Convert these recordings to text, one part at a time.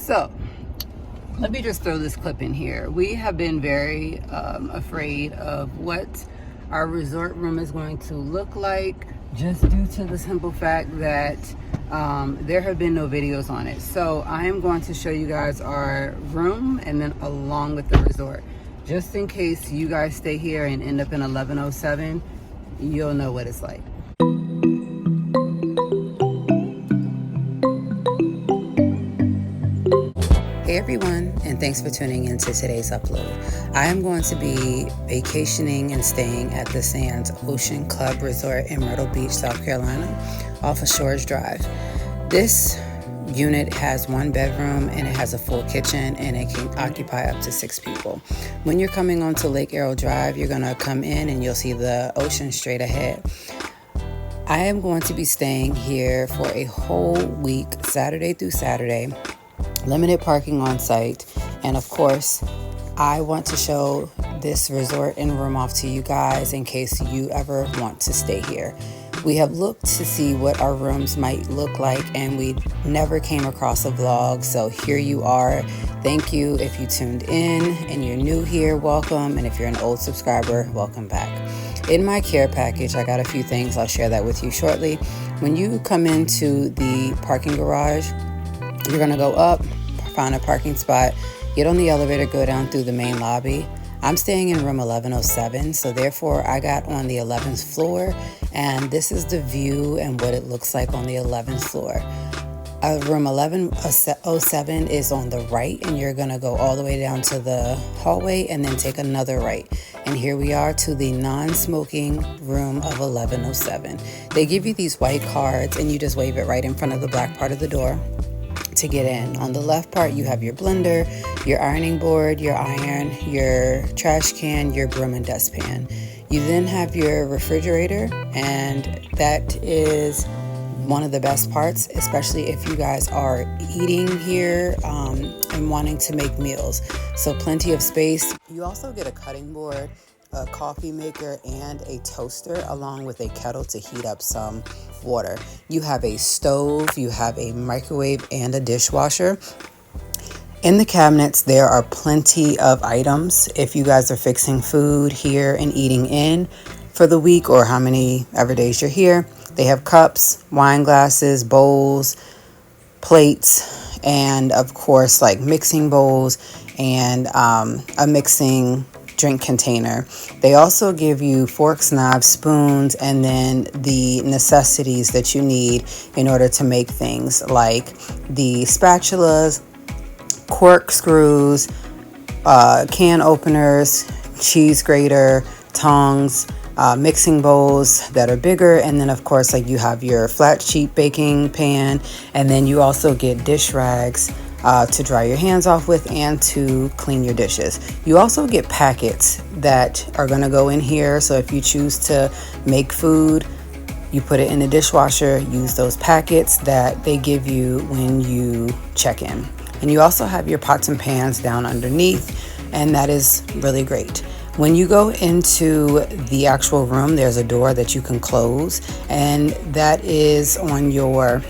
So let me just throw this clip in here. We have been very afraid of what our resort room is going to look like, just due to the simple fact that there have been no videos on it. So I am going to show you guys our room and then along with the resort, just in case you guys stay here and end up in 1107, you'll know what it's like. Hey everyone, and thanks for tuning into today's upload. I am going to be vacationing and staying at the Sands Ocean Club Resort in Myrtle Beach, South Carolina, off of Shores Drive. This unit has one bedroom and it has a full kitchen, and it can occupy up to 6 people. When you're coming onto Lake Arrow Drive, you're going to come in and you'll see the ocean straight ahead. I am going to be staying here for a whole week, Saturday through Saturday. Limited parking on site, and of course I want to show this resort and room off to you guys in case you ever want to stay here. We have looked to see what our rooms might look like, and we never came across a vlog, so here you are. Thank you if you tuned in and you're new here, welcome, and if you're an old subscriber, welcome back. In my care package, I got a few things. I'll share that with you shortly. When you come into the parking garage, you're gonna go up, find a parking spot, get on the elevator, go down through the main lobby. I'm staying in room 1107, so therefore I got on the 11th floor, and this is the view and what it looks like on the 11th floor. Room 1107 is on the right, and you're gonna go all the way down to the hallway and then take another right. And here we are to the non-smoking room of 1107. They give you these white cards and you just wave it right in front of the black part of the door to get in. On the left part, you have your blender, your ironing board, your iron, your trash can, your broom and dustpan. You then have your refrigerator, and that is one of the best parts, especially if you guys are eating here and wanting to make meals. So plenty of space. You also get a cutting board, a coffee maker, and a toaster, along with a kettle to heat up some water. You have a stove, you have a microwave, and a dishwasher. In the cabinets, there are plenty of items if you guys are fixing food here and eating in for the week or how many ever days you're here. They have cups, wine glasses, bowls, plates, and of course like mixing bowls and a mixing drink container. They also give you forks, knives, spoons, and then the necessities that you need in order to make things like the spatulas, corkscrews, can openers, cheese grater, tongs, mixing bowls that are bigger, and then of course like you have your flat sheet baking pan, and then you also get dish rags to dry your hands off with and to clean your dishes. You also get packets that are going to go in here, so if you choose to make food, you put it in the dishwasher, use those packets that they give you when you check in. And you also have your pots and pans down underneath, and that is really great. When you go into the actual room, there's a door that you can close, and that is on your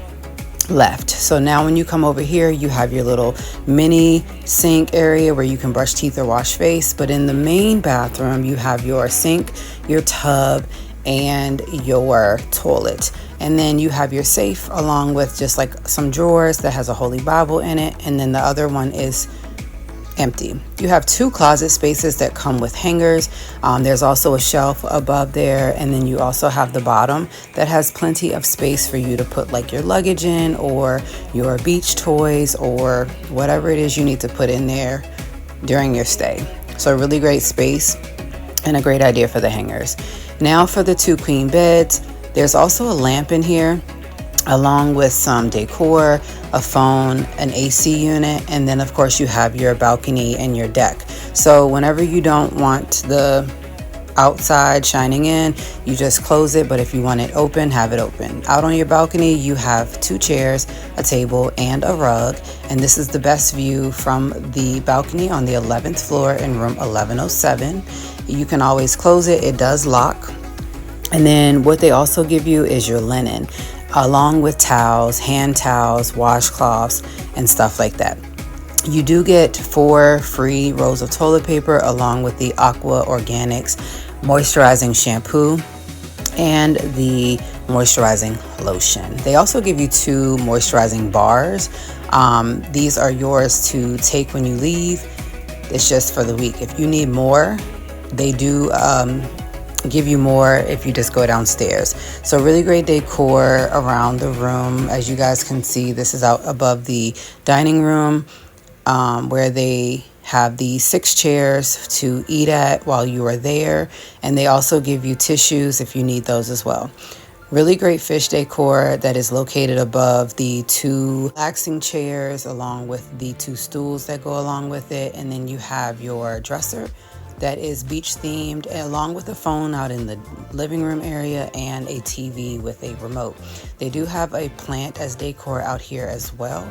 left. So now when you come over here, you have your little mini sink area where you can brush teeth or wash face. But in the main bathroom, you have your sink, your tub, and your toilet. And then you have your safe along with just like some drawers that has a Holy Bible in it. And then the other one is empty. You have 2 closet spaces that come with hangers. There's also a shelf above there, and then you also have the bottom that has plenty of space for you to put like your luggage in or your beach toys or whatever it is you need to put in there during your stay. So a really great space and a great idea for the hangers. Now for the 2 queen beds, there's also a lamp in here along with some decor, a phone, an AC unit, and then of course you have your balcony and your deck. So whenever you don't want the outside shining in, you just close it, but if you want it open, have it open. Out on your balcony, you have 2 chairs, a table, and a rug, and this is the best view from the balcony on the 11th floor in room 1107. You can always close it, it does lock. And then what they also give you is your linen, along with towels, hand towels, washcloths, and stuff like that. You do get 4 free rolls of toilet paper along with the Aqua Organics moisturizing shampoo and the moisturizing lotion. They also give you 2 moisturizing bars. These are yours to take when you leave. It's just for the week. If you need more, they do give you more if you just go downstairs. So really great decor around the room. As you guys can see, this is out above the dining room, where they have the 6 chairs to eat at while you are there. And they also give you tissues if you need those as well. Really great fish decor that is located above the 2 relaxing chairs along with the 2 stools that go along with it. And then you have your dresser that is beach themed, along with a phone out in the living room area and a TV with a remote. They do have a plant as decor out here as well.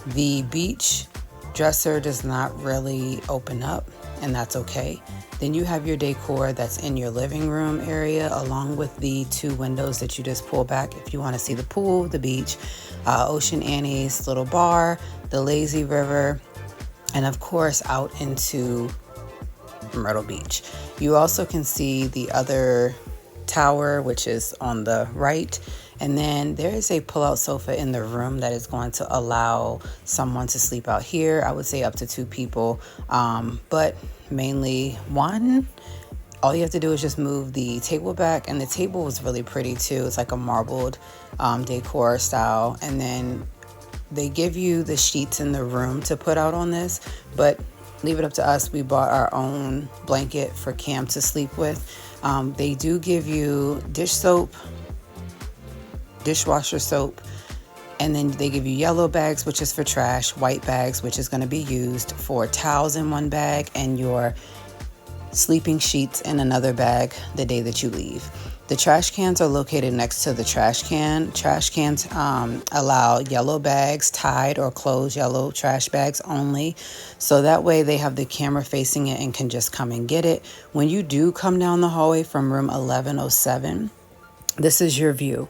The beach dresser does not really open up, and that's okay. Then you have your decor that's in your living room area, along with the 2 windows that you just pull back if you want to see the pool, the beach, Ocean Annie's little bar, the lazy river, and of course out into Myrtle Beach. You also can see the other tower, which is on the right. And then there is a pull-out sofa in the room that is going to allow someone to sleep out here. I would say up to 2 people, but mainly 1. All you have to do is just move the table back, and the table was really pretty too. It's like a marbled decor style. And then they give you the sheets in the room to put out on this, but leave it up to us. We bought our own blanket for Cam to sleep with. They do give you dish soap, dishwasher soap, and then they give you yellow bags, which is for trash, white bags, which is going to be used for towels in 1 bag, and your sleeping sheets in another bag the day that you leave. The trash cans are located next to the trash can. Trash cans allow yellow bags, tied or closed yellow trash bags only. So that way they have the camera facing it and can just come and get it. When you do come down the hallway from room 1107, this is your view.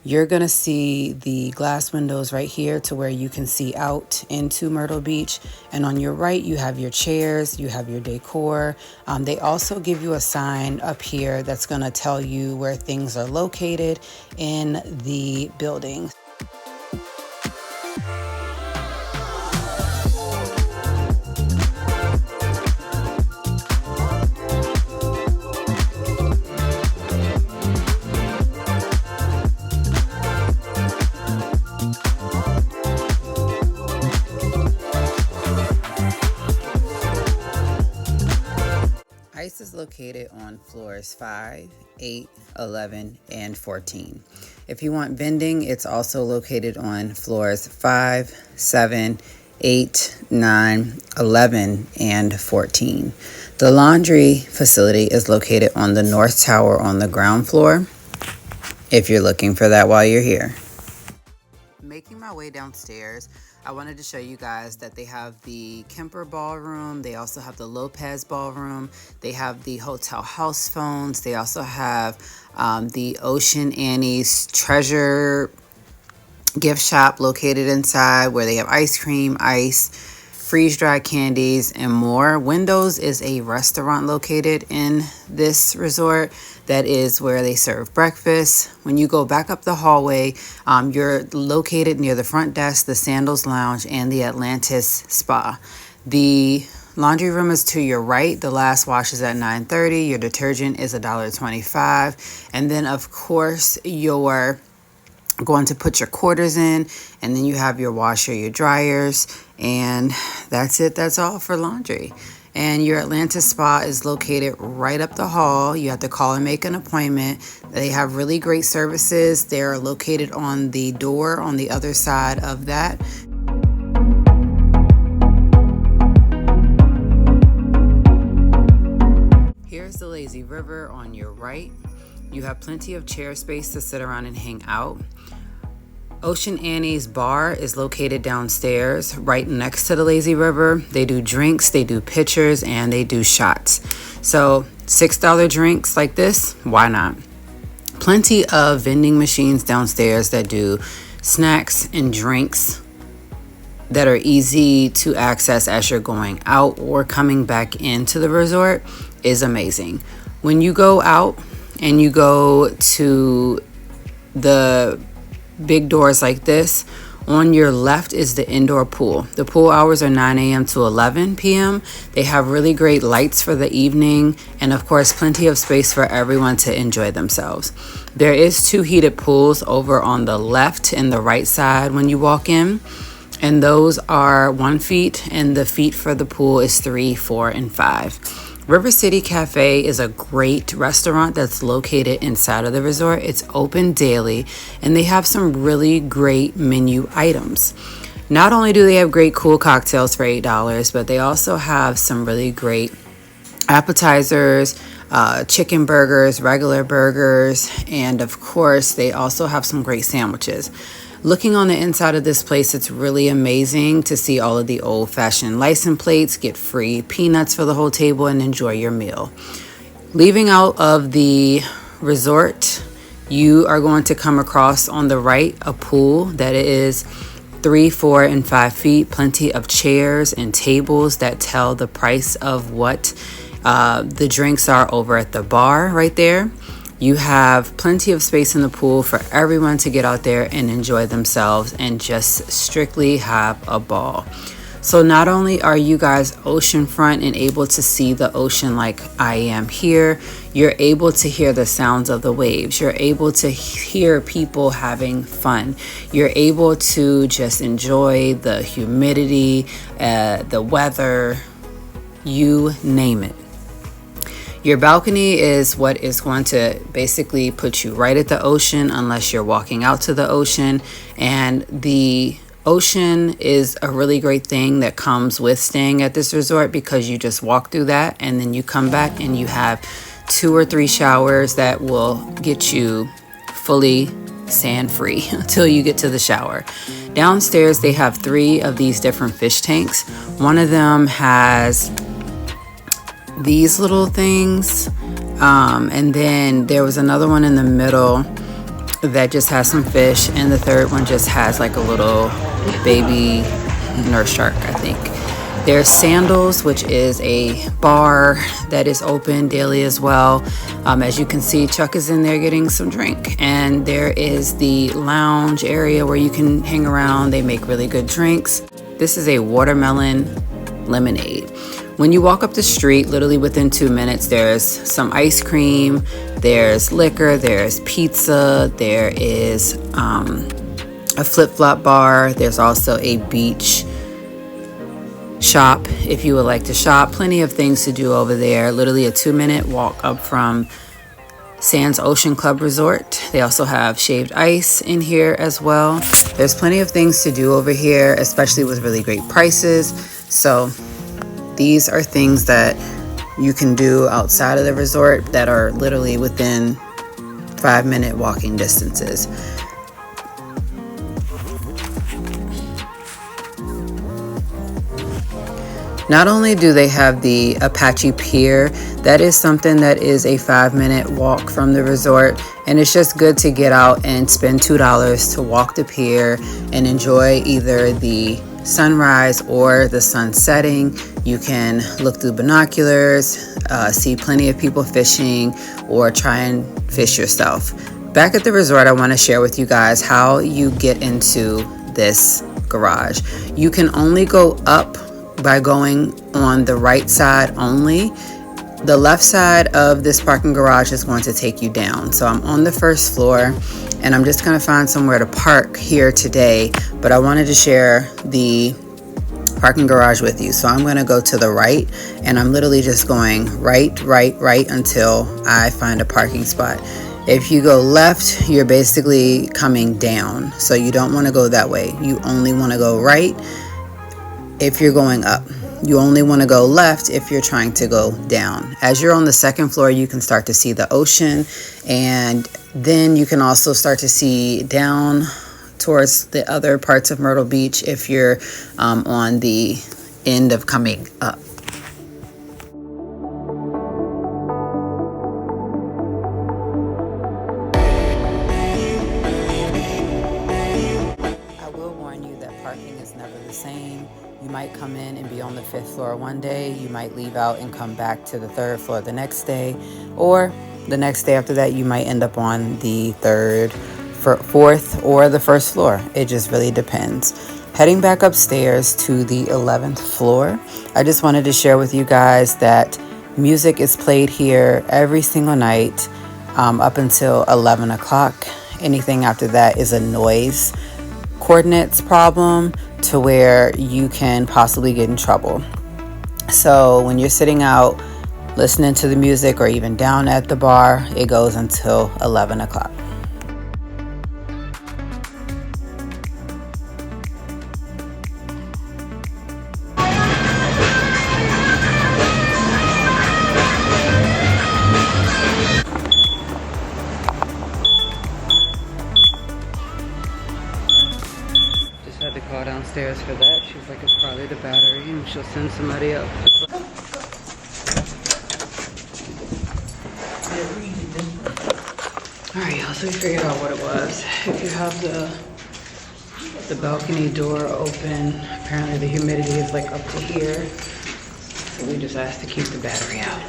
You're going to see the glass windows right here to where you can see out into Myrtle Beach. And on your right, you have your chairs, you have your decor. They also give you a sign up here that's going to tell you where things are located in the building. Ice is located on floors 5, 8, 11, and 14. If you want vending, it's also located on floors 5, 7, 8, 9, 11, and 14. The laundry facility is located on the north tower on the ground floor, if you're looking for that while you're here. Making my way downstairs, I wanted to show you guys that they have the Kemper Ballroom. They also have the Lopez Ballroom. They have the Hotel House Phones. They also have the Ocean Annie's Treasure gift shop located inside, where they have ice cream, ice, freeze-dried candies, and more. Windows is a restaurant located in this resort. That is where they serve breakfast. When you go back up the hallway, you're located near the front desk, the Sandals Lounge, and the Atlantis Spa. The laundry room is to your right. The last wash is at 9:30. Your detergent is $1.25. And then, of course, you're going to put your quarters in, and then you have your washer, your dryers, and that's it. That's all for laundry. And your Atlantis Spa is located right up the hall. You have to call and make an appointment. They have really great services. They're located on the door on the other side of that. Here's the lazy river on your right. You have plenty of chair space to sit around and hang out. Ocean Annie's bar is located downstairs right next to the lazy river. They do drinks, they do pitchers, and they do shots. So $6 drinks like this, why not? Plenty of vending machines downstairs that do snacks and drinks that are easy to access as you're going out or coming back into the resort is amazing. When you go out and you go to the big doors like this, on your left is the indoor pool. The pool hours are 9 a.m. to 11 p.m. They have really great lights for the evening, and of course plenty of space for everyone to enjoy themselves. There is 2 heated pools over on the left and the right side when you walk in, and those are 1 feet, and the feet for the pool is 3, 4, and 5. River City Cafe is a great restaurant that's located inside of the resort. It's open daily, and they have some really great menu items. Not only do they have great cool cocktails for $8, but they also have some really great appetizers, chicken burgers, regular burgers, and of course they also have some great sandwiches. Looking on the inside of this place, it's really amazing to see all of the old-fashioned license plates, get free peanuts for the whole table, and enjoy your meal. Leaving out of the resort, you are going to come across on the right a pool that is 3, 4, and 5 feet. Plenty of chairs and tables that tell the price of what the drinks are over at the bar right there. You have plenty of space in the pool for everyone to get out there and enjoy themselves and just strictly have a ball. So not only are you guys oceanfront and able to see the ocean like I am here, you're able to hear the sounds of the waves. You're able to hear people having fun. You're able to just enjoy the humidity, the weather, you name it. Your balcony is what is going to basically put you right at the ocean unless you're walking out to the ocean. And the ocean is a really great thing that comes with staying at this resort, because you just walk through that and then you come back and you have 2 or 3 showers that will get you fully sand free until you get to the shower. Downstairs they have 3 of these different fish tanks. One of them has these little things, and then there was another one in the middle that just has some fish, and the third one just has like a little baby nurse shark, I think. There's Sandals, which is a bar that is open daily as well. As you can see, Chuck is in there getting some drink, and there is the lounge area where you can hang around. They make really good drinks. This is a watermelon lemonade. When you walk up the street, literally within 2 minutes, there's some ice cream, there's liquor, there's pizza, there is a flip-flop bar. There's also a beach shop if you would like to shop. Plenty of things to do over there. Literally a 2-minute walk up from Sands Ocean Club Resort. They also have shaved ice in here as well. There's plenty of things to do over here, especially with really great prices. So these are things that you can do outside of the resort that are literally within 5-minute walking distances. Not only do they have the Apache Pier, that is something that is a 5-minute walk from the resort, and it's just good to get out and spend $2 to walk the pier and enjoy either the sunrise or the sun setting. You can look through binoculars, see plenty of people fishing, or try and fish yourself. Back at the resort, I want to share with you guys how you get into this garage. You can only go up by going on the right side only. The left side of this parking garage is going to take you down. So I'm on the first floor, and I'm just going to find somewhere to park here today, but I wanted to share the parking garage with you. So I'm going to go to the right, and I'm literally just going right until I find a parking spot. If you go left, you're basically coming down, so you don't want to go that way. You only want to go right if you're going up. You only want to go left if you're trying to go down. As you're on the second floor, you can start to see the ocean, and then you can also start to see down towards the other parts of Myrtle Beach if you're on the end of coming up. I will warn you that parking is never the same. might come in and be on the 5th floor one day. You might leave out and come back to the 3rd floor the next day. Or the next day after that, you might end up on the 3rd, 4th, or the 1st floor. It just really depends. Heading back upstairs to the 11th floor, I just wanted to share with you guys that music is played here every single night up until 11 o'clock. Anything after that is a noise coordinates problem to where you can possibly get in trouble. So when you're sitting out listening to the music or even down at the bar, it goes until 11 o'clock. Had to call downstairs for that. She's like, it's probably the battery, and she'll send somebody up. Alright, y'all, so we figured out what it was. If you have the balcony door open, apparently the humidity is like up to here. So we just asked to keep the battery out.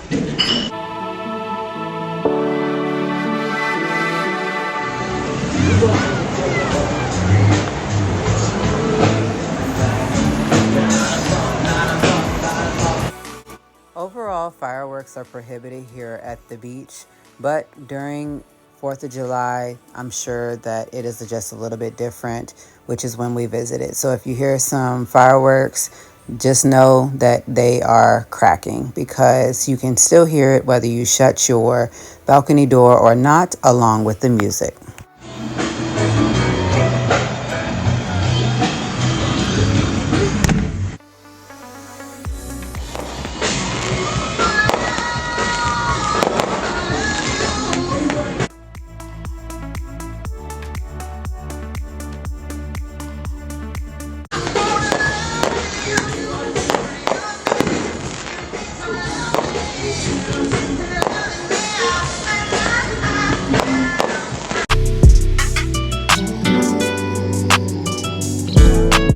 Overall, fireworks are prohibited here at the beach, but during 4th of July, I'm sure that it is just a little bit different, which is when we visited. So if you hear some fireworks, just know that they are cracking, because you can still hear it whether you shut your balcony door or not, along with the music.